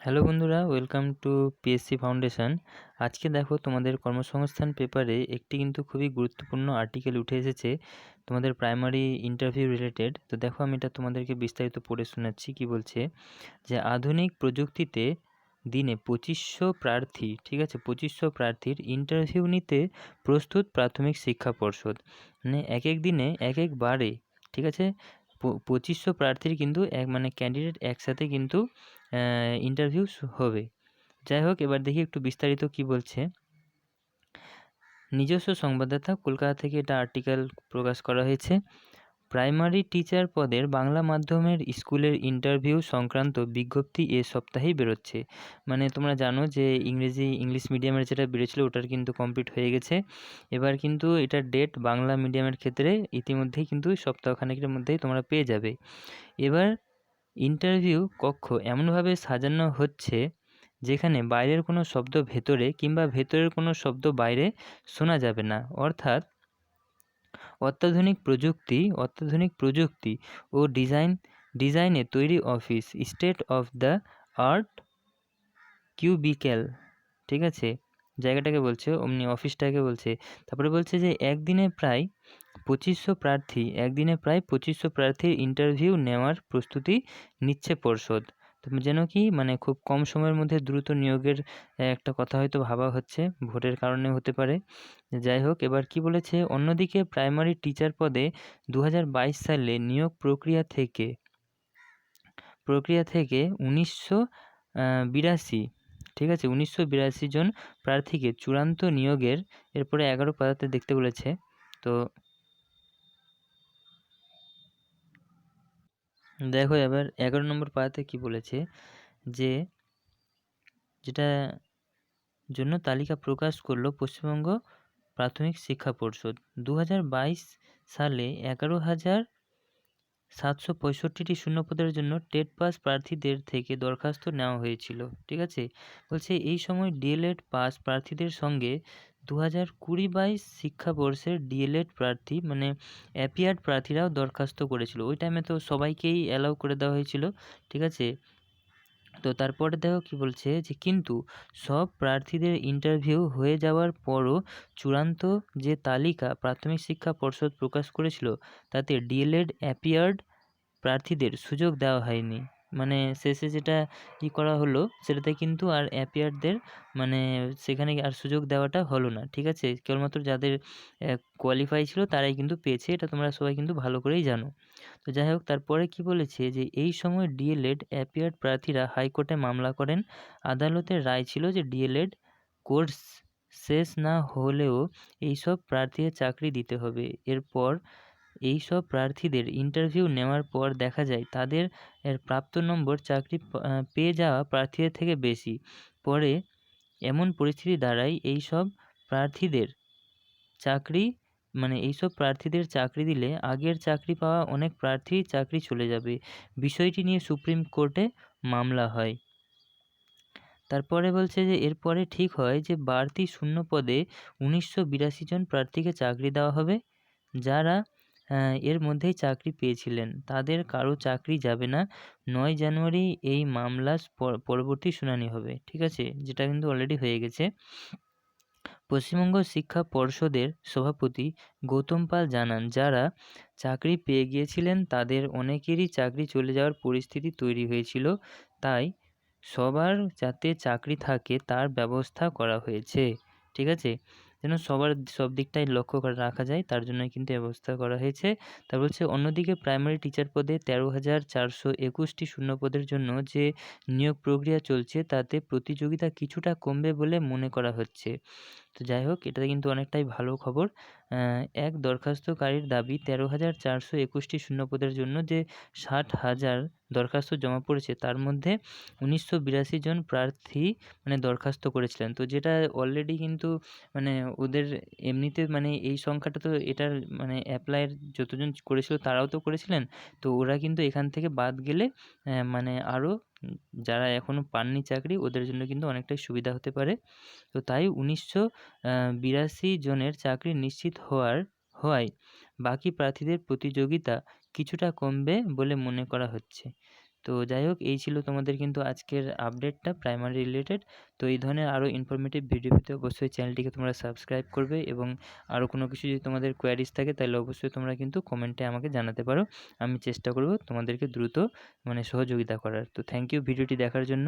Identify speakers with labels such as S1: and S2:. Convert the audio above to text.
S1: Hello বন্ধুরা, welcome to PSC foundation. আজকে দেখো তোমাদের কর্মসংস্থান পেপারে একটি কিন্তু খুবই গুরুত্বপূর্ণ আর্টিকেল উঠে এসেছে তোমাদের প্রাইমারি ইন্টারভিউ রিলেটেড। তো দেখো, আমি এটা তোমাদেরকে বিস্তারিত পড়ে শোনাচ্ছি। কি বলছে যে আধুনিক প্রযুক্তিতে দিনে 2500 প্রার্থী, ঠিক আছে, 2500 প্রার্থীর ইন্টারভিউ নিতে প্রস্তুত প্রাথমিক শিক্ষা পর্ষদ। মানে এক এক দিনে এক একবারে, ঠিক আছে, 2500 প্রার্থীর কিন্তু ক্যান্ডিডেট একসাথে কিন্তু ইন্টারভিউ হবে। যাই হোক, এবার দেখি একটু বিস্তারিত কি বলছে। নিজস্ব সংবাদদাতা, কলকাতা থেকে এটা আর্টিকেল প্রকাশ করা হয়েছে। প্রাইমারি টিচার পদের বাংলা মাধ্যমের স্কুলের ইন্টারভিউ সংক্রান্ত বিজ্ঞপ্তি এ সপ্তাহেই বেরোচ্ছে। মানে তোমরা জানো যে ইংলিশ মিডিয়ামের যেটা বেরোচ্ছিলো ওটার কিন্তু কমপ্লিট হয়ে গেছে। এবার কিন্তু এটার ডেট বাংলা মিডিয়ামের ক্ষেত্রে ইতিমধ্যেই কিন্তু সপ্তাহখানেকের মধ্যেই তোমরা পেয়ে যাবে। এবার ইন্টারভিউ কক্ষ এমনভাবে সাজানো হচ্ছে যেখানে বাইরের কোনো শব্দ ভেতরে কিংবা ভেতরের কোনো শব্দ বাইরে শোনা যাবে না। অর্থাৎ অত্যাধুনিক প্রযুক্তি ও ডিজাইনে তৈরি office, state of the art cubicle, ঠিক আছে, জায়গাটাকে বলছে, অমনি অফিসটাকে বলছে। তারপরে বলছে যে একদিনে প্রায় 2500 প্রার্থীর ইন্টারভিউ নেওয়ার প্রস্তুতি নিচ্ছে পর্ষদ। তো যেন কি খুব কম সময়ের মধ্যে দ্রুত নিয়োগের একটা কথা হয়তো ভাবা হচ্ছে, ভোটের কারণে হতে পারে। যাই হোক, এবার কি বলেছে, অন্যদিকে প্রাইমারি টিচার পদে 2022 সালে নিয়োগ প্রক্রিয়া থেকে 1982, ঠিক আছে, 1982 জন প্রার্থীকে চূড়ান্ত নিয়োগের এরপরে 11 পাতাতে দেখতে বলেছে। তো দেখো এবার 11 নম্বর পাতাতে কি বলেছে, যে যেটা জন্য তালিকা প্রকাশ করলো পশ্চিমবঙ্গ প্রাথমিক শিক্ষা পর্ষদ। 2022 সালে 11,765টি শূন্যপদের জন্য টেট পাস প্রার্থীদের থেকে দরখাস্ত নেওয়া হয়েছিল, ঠিক আছে। বলছে এই সময় ডিএলএড পাস প্রার্থীদের সঙ্গে 2020-22 শিক্ষাবর্ষের ডিএলএড প্রার্থী অ্যাপিয়ার্ড প্রার্থীরাও দরখাস্ত করেছিল। ওই টাইমে তো সবাইকেই অ্যালাউ করে দেওয়া হয়েছিল, ঠিক আছে। তো তারপরে দেখো কি বলছে, যে কিন্তু সব প্রার্থীদের ইন্টারভিউ হয়ে যাওয়ার পরও চূড়ান্ত যে তালিকা প্রাথমিক শিক্ষা পর্ষদ প্রকাশ করেছিল তাতে ডিএলএড অ্যাপিয়ার্ড প্রার্থীদের সুযোগ দেওয়া হয়নি। শেষে যেটা করা হলো সেটাতে কিন্তু আর অ্যাপিয়ারদের সেখানে আর সুযোগ দেওয়াটা হলো না, ঠিক আছে। কেবলমাত্র যাদের কোয়ালিফাই ছিল তারাই কিন্তু পেয়েছে, এটা তোমরা সবাই কিন্তু ভালো করেই জানো। তো যাই হোক, তারপরে কি বলেছে, যে এই সময় ডিএলএড অ্যাপিয়ার্ড প্রার্থীরা হাইকোর্টে মামলা করেন। আদালতের রায় ছিল যে ডিএলএড কোর্স শেষ না হলেও এইসব প্রার্থীদের চাকরি দিতে হবে। এরপর এই সব প্রার্থীদের ইন্টারভিউ নেওয়ার পর দেখা যায় তাদের প্রাপ্ত নম্বর চাকরি পেয়ে যাওয়া প্রার্থীদের থেকে বেশি। পরে এমন পরিস্থিতি দাঁড়ায় এইসব প্রার্থীদের চাকরি দিলে আগের চাকরি পাওয়া অনেক প্রার্থীর চাকরি চলে যাবে। বিষয়টি নিয়ে সুপ্রিম কোর্টে মামলা হয়। তারপরে বলছে যে এরপরে ঠিক হয় যে বাড়তি শূন্য পদে 1982 জন প্রার্থীকে চাকরি দেওয়া হবে। যারা এর মধ্যেই চাকরি পেয়েছিলেন তাদের কারো চাকরি যাবে না। 9 জানুয়ারি এই মামলার পরবর্তী শুনানি হবে, ঠিক আছে, যেটা কিন্তু অলরেডি হয়ে গেছে। পশ্চিমবঙ্গ শিক্ষা পর্ষদের সভাপতি গৌতম পাল জানান, যারা চাকরি পেয়ে গিয়েছিলেন তাদের অনেকেরই চাকরি চলে যাওয়ার পরিস্থিতি তৈরি হয়েছিল, তাই সবার যাতে চাকরি থাকে তার ব্যবস্থা করা হয়েছে, ঠিক আছে, যেন সবার সব দিকটাই লক্ষ্য করে রাখা যায়, তার জন্য কিন্তু ব্যবস্থা করা হয়েছে। তা বলছে অন্যদিকে প্রাইমারি টিচার পদে 13,421টি শূন্যপদের জন্য যে নিয়োগ প্রক্রিয়া চলছে তাতে প্রতিযোগিতা কিছুটা কমবে বলে মনে করা হচ্ছে। তো যাই হোক, এটা কিন্তু অনেকটাই ভালো খবর। এক দরখাস্তকারীর দাবি 13,421টি শূন্যপদের জন্য যে 60,000 দরখাস্ত জমা পড়েছে তার মধ্যে 1982 জন প্রার্থী দরখাস্ত করেছিলেন। তো যেটা অলরেডি কিন্তু ওদের এমনিতে এই সংখ্যাটা তো এটার অ্যাপ্লাইয়ের যতজন করেছিল তারাও তো করেছিলেন। তো ওরা কিন্তু এখান থেকে বাদ গেলে আরও যারা এখনও পাননি চাকরি ওদের জন্য কিন্তু অনেকটাই সুবিধা হতে পারে। তো তাই 1982 জনের চাকরি নিশ্চিত হওয়ায় বাকি প্রার্থীদের প্রতিযোগিতা কিছুটা কমবে বলে মনে করা হচ্ছে। তো যাই হোক, এই ছিল তোমাদের কিন্তু আজকের আপডেটটা প্রাইমারি রিলেটেড। তো এই ধরনের আরও ইনফরমেটিভ ভিডিও পেতে অবশ্যই চ্যানেলটিকে তোমরা সাবস্ক্রাইব করবে, এবং আরও কোনো কিছু যদি তোমাদের কোয়ারিজ থাকে তাহলে অবশ্যই তোমরা কিন্তু কমেন্টে আমাকে জানাতে পারো। আমি চেষ্টা করব তোমাদেরকে দ্রুত সহযোগিতা করার। তো থ্যাংক ইউ ভিডিওটি দেখার জন্য।